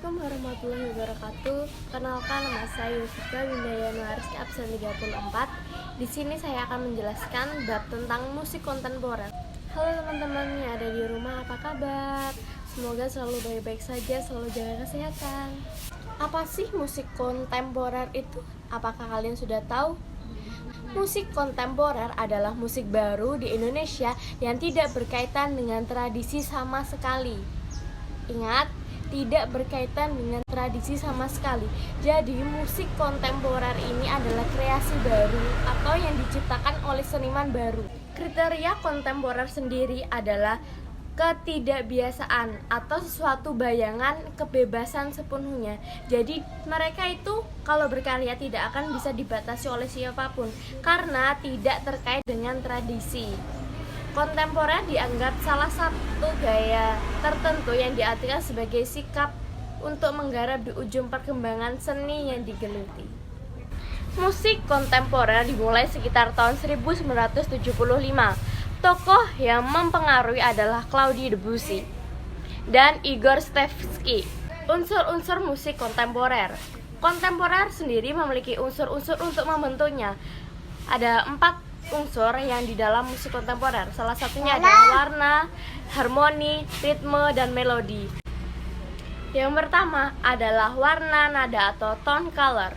Assalamualaikum warahmatullahi wabarakatuh. Kenalkan, nama saya Yusika Windayana Rizky absen 34. Di sini saya akan menjelaskan bab tentang musik kontemporer. Halo teman-teman yang ada di rumah, apa kabar? Semoga selalu baik-baik saja, selalu jaga kesehatan. Apa sih musik kontemporer itu? Apakah kalian sudah tahu? Musik kontemporer adalah musik baru di Indonesia yang tidak berkaitan dengan tradisi sama sekali. Ingat, tidak berkaitan dengan tradisi sama sekali. Jadi, musik kontemporer ini adalah kreasi baru atau yang diciptakan oleh seniman baru. Kriteria kontemporer sendiri adalah ketidakbiasaan atau sesuatu bayangan kebebasan sepenuhnya. Jadi mereka itu kalau berkarya tidak akan bisa dibatasi oleh siapapun karena tidak terkait dengan tradisi. Kontemporer dianggap salah satu gaya tertentu yang diartikan sebagai sikap untuk menggarap di ujung perkembangan seni yang digeluti. Musik kontemporer dimulai sekitar tahun 1975. Tokoh yang mempengaruhi adalah Claude Debussy dan Igor Stravinsky. Unsur-unsur musik kontemporer. Kontemporer sendiri memiliki unsur-unsur untuk membentuknya. Ada 4 unsur yang di dalam musik kontemporer. Salah satunya adalah warna, harmoni, ritme, dan melodi. Yang pertama adalah warna nada atau tone color.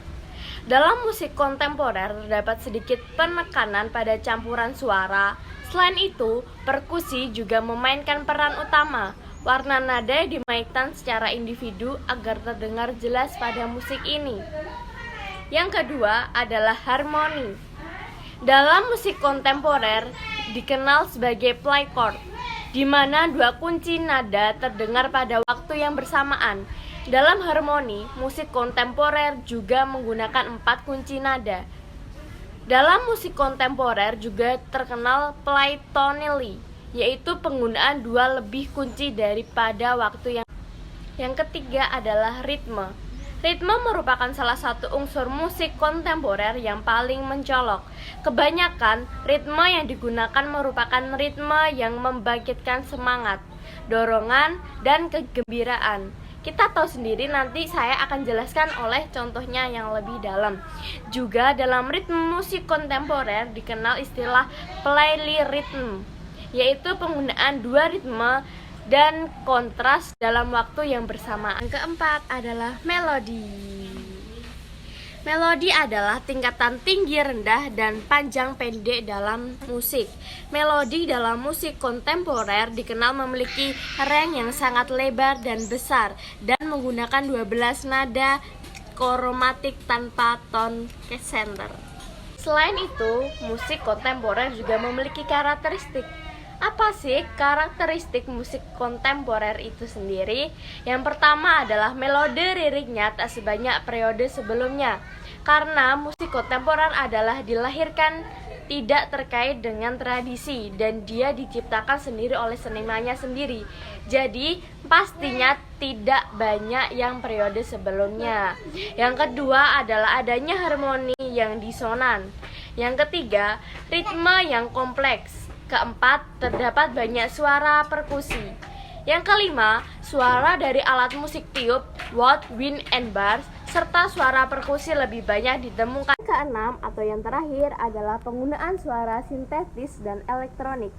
Dalam musik kontemporer terdapat sedikit penekanan pada campuran suara. Selain itu, perkusi juga memainkan peran utama. Warna nada dimainkan secara individu agar terdengar jelas pada musik ini. Yang kedua adalah harmoni. Dalam musik kontemporer dikenal sebagai play chord, di mana 2 kunci nada terdengar pada waktu yang bersamaan. Dalam harmoni, musik kontemporer juga menggunakan 4 kunci nada. Dalam musik kontemporer juga terkenal play tonally, yaitu penggunaan 2 lebih kunci daripada waktu yang. Yang ketiga adalah ritme. Ritme merupakan salah satu unsur musik kontemporer yang paling mencolok. Kebanyakan ritme yang digunakan merupakan ritme yang membangkitkan semangat, dorongan, dan kegembiraan. Kita tahu sendiri, nanti saya akan jelaskan oleh contohnya yang lebih dalam. Juga dalam ritme musik kontemporer dikenal istilah polyrhythm, yaitu penggunaan 2 ritme dan kontras dalam waktu yang bersamaan. Yang keempat adalah melodi. Melodi adalah tingkatan tinggi, rendah, dan panjang pendek dalam musik. Melodi dalam musik kontemporer dikenal memiliki range yang sangat lebar dan besar dan menggunakan 12 nada kromatik tanpa tone center. Selain itu, musik kontemporer juga memiliki karakteristik. Apa sih karakteristik musik kontemporer itu sendiri? Yang pertama adalah melode liriknya tak sebanyak periode sebelumnya. Karena musik kontemporer adalah dilahirkan tidak terkait dengan tradisi dan dia diciptakan sendiri oleh senimannya sendiri. Jadi pastinya tidak banyak yang periode sebelumnya. Yang kedua adalah adanya harmoni yang disonan. Yang ketiga, ritme yang kompleks. Keempat, terdapat banyak suara perkusi. Yang kelima, suara dari alat musik tiup, wood, wind, and bars, serta suara perkusi lebih banyak ditemukan. Keenam atau yang terakhir adalah penggunaan suara sintetis dan elektronik.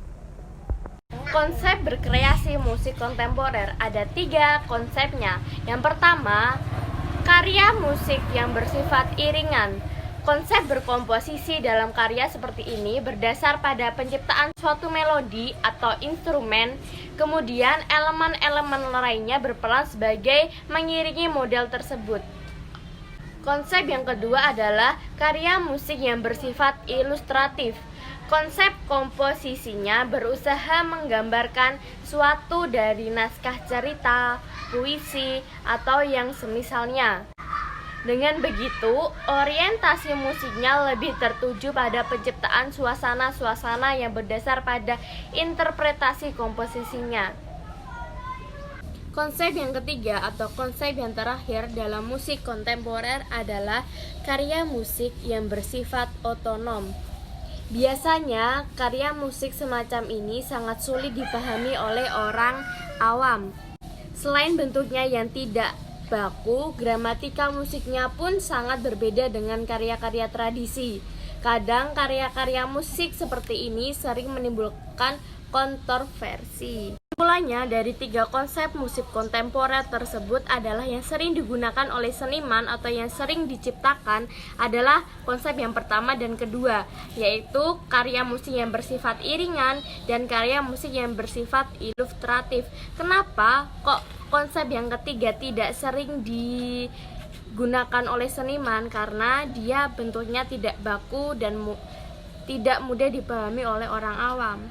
Konsep berkreasi musik kontemporer ada 3 konsepnya. Yang pertama, karya musik yang bersifat iringan. Konsep berkomposisi dalam karya seperti ini berdasar pada penciptaan suatu melodi atau instrumen, kemudian elemen-elemen lainnya berperan sebagai mengiringi model tersebut. Konsep yang kedua adalah karya musik yang bersifat ilustratif. Konsep komposisinya berusaha menggambarkan suatu dari naskah cerita, puisi, atau yang semisalnya. Dengan begitu, orientasi musiknya lebih tertuju pada penciptaan suasana-suasana yang berdasar pada interpretasi komposisinya. Konsep yang ketiga atau konsep yang terakhir dalam musik kontemporer adalah karya musik yang bersifat otonom. Biasanya, karya musik semacam ini sangat sulit dipahami oleh orang awam. Selain bentuknya yang tidak baku, gramatika musiknya pun sangat berbeda dengan karya-karya tradisi. Kadang karya-karya musik seperti ini sering menimbulkan kontroversi. Mulanya dari 3 konsep musik kontemporer tersebut adalah yang sering digunakan oleh seniman atau yang sering diciptakan adalah konsep yang pertama dan kedua, yaitu karya musik yang bersifat iringan dan karya musik yang bersifat ilustratif. Kenapa kok konsep yang ketiga tidak sering digunakan oleh seniman? Karena dia bentuknya tidak baku dan tidak mudah dipahami oleh orang awam.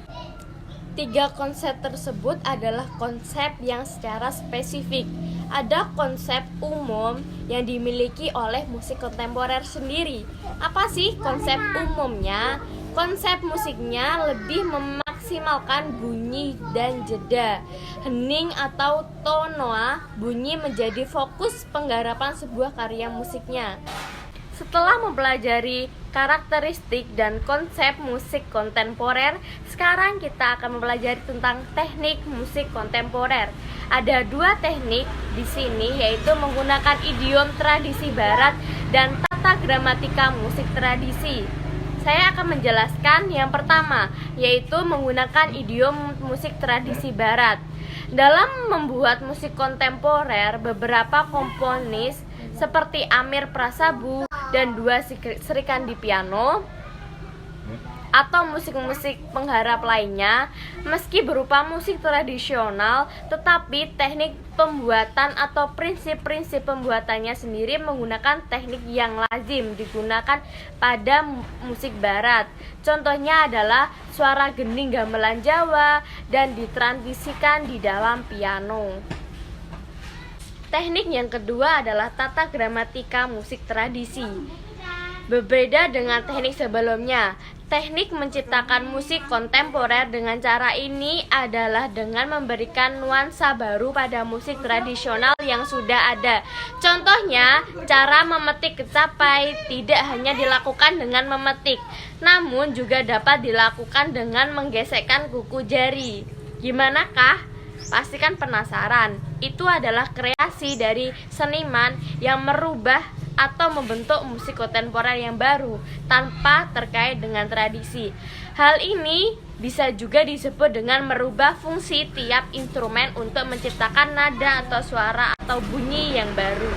3 konsep tersebut adalah konsep yang secara spesifik. Ada konsep umum yang dimiliki oleh musik kontemporer sendiri. Apa sih konsep umumnya? Konsep musiknya lebih memaksimalkan bunyi dan jeda. Hening atau tonoa bunyi menjadi fokus penggarapan sebuah karya musiknya. Setelah mempelajari karakteristik dan konsep musik kontemporer, sekarang kita akan mempelajari tentang teknik musik kontemporer. Ada 2 teknik di sini, yaitu menggunakan idiom tradisi barat dan tata gramatika musik tradisi. Saya akan menjelaskan yang pertama, yaitu menggunakan idiom musik tradisi barat. Dalam membuat musik kontemporer, beberapa komponis seperti Amir Prasabu dan 2 Srikandi piano atau musik-musik pengharap lainnya, meski berupa musik tradisional, tetapi teknik pembuatan atau prinsip-prinsip pembuatannya sendiri menggunakan teknik yang lazim digunakan pada musik barat. Contohnya adalah suara gending gamelan Jawa dan ditransisikan di dalam piano. Teknik yang kedua adalah tata gramatika musik tradisi. Berbeda dengan teknik sebelumnya, teknik menciptakan musik kontemporer dengan cara ini adalah dengan memberikan nuansa baru pada musik tradisional yang sudah ada. Contohnya, cara memetik kecapai tidak hanya dilakukan dengan memetik, namun juga dapat dilakukan dengan menggesekkan kuku jari. Gimanakah? Pasti kan penasaran. Itu adalah kreasi dari seniman yang merubah atau membentuk musik kontemporer yang baru tanpa terkait dengan tradisi. Hal ini bisa juga disebut dengan merubah fungsi tiap instrumen untuk menciptakan nada atau suara atau bunyi yang baru.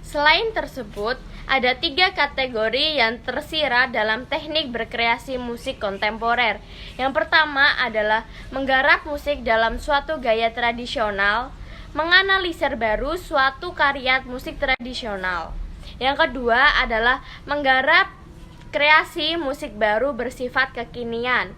Selain tersebut, ada 3 kategori yang tersirat dalam teknik berkreasi musik kontemporer. Yang pertama adalah menggarap musik dalam suatu gaya tradisional, menganalisir baru suatu karya musik tradisional. Yang kedua adalah menggarap kreasi musik baru bersifat kekinian.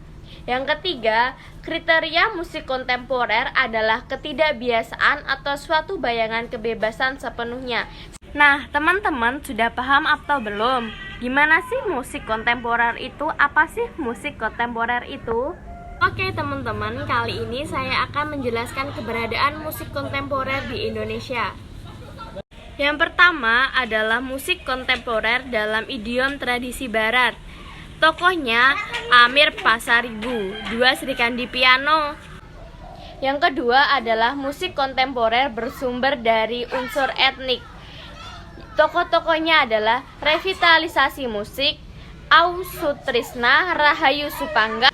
Yang ketiga, kriteria musik kontemporer adalah ketidakbiasaan atau suatu bayangan kebebasan sepenuhnya. Nah, teman-teman sudah paham atau belum? Gimana sih musik kontemporer itu? Apa sih musik kontemporer itu? Oke teman-teman, kali ini saya akan menjelaskan keberadaan musik kontemporer di Indonesia. Yang pertama adalah musik kontemporer dalam idiom tradisi barat. Tokohnya Amir Pasaribu, 2 Srikandi piano. Yang kedua adalah musik kontemporer bersumber dari unsur etnik. Tokoh-tokohnya adalah Revitalisasi Musik, Ausutrisna, Rahayu Supangga.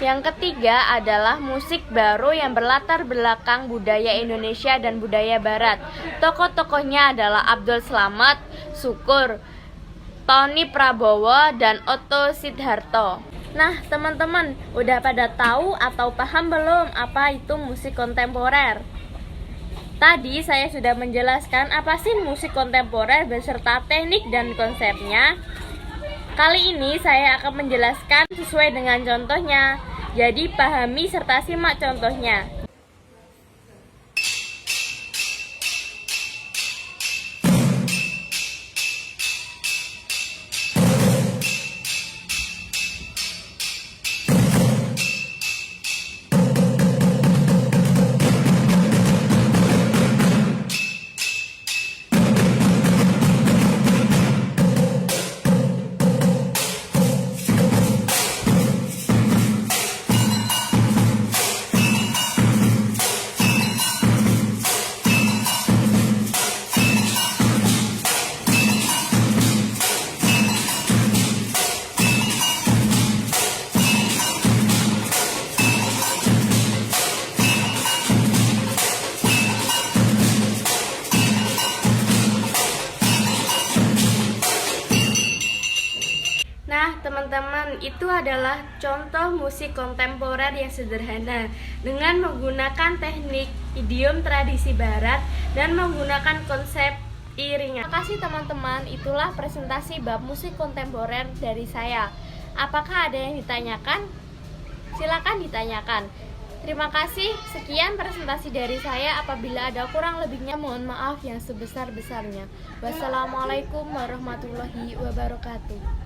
Yang ketiga adalah musik baru yang berlatar belakang budaya Indonesia dan budaya Barat. Tokoh-tokohnya adalah Abdul Slamet, Syukur, Tony Prabowo, dan Otto Sidharto. Nah, teman-teman, udah pada tahu atau paham belum apa itu musik kontemporer? Tadi saya sudah menjelaskan apa sih musik kontemporer beserta teknik dan konsepnya. Kali ini saya akan menjelaskan sesuai dengan contohnya. Jadi pahami serta simak contohnya. itu adalah contoh musik kontemporer yang sederhana dengan menggunakan teknik idiom tradisi barat dan menggunakan konsep iringan. Terima kasih teman-teman, itulah presentasi bab musik kontemporer dari saya. Apakah ada yang ditanyakan? Silakan ditanyakan. Terima kasih, sekian presentasi dari saya. Apabila ada kurang lebihnya mohon maaf yang sebesar-besarnya. Wassalamualaikum warahmatullahi wabarakatuh.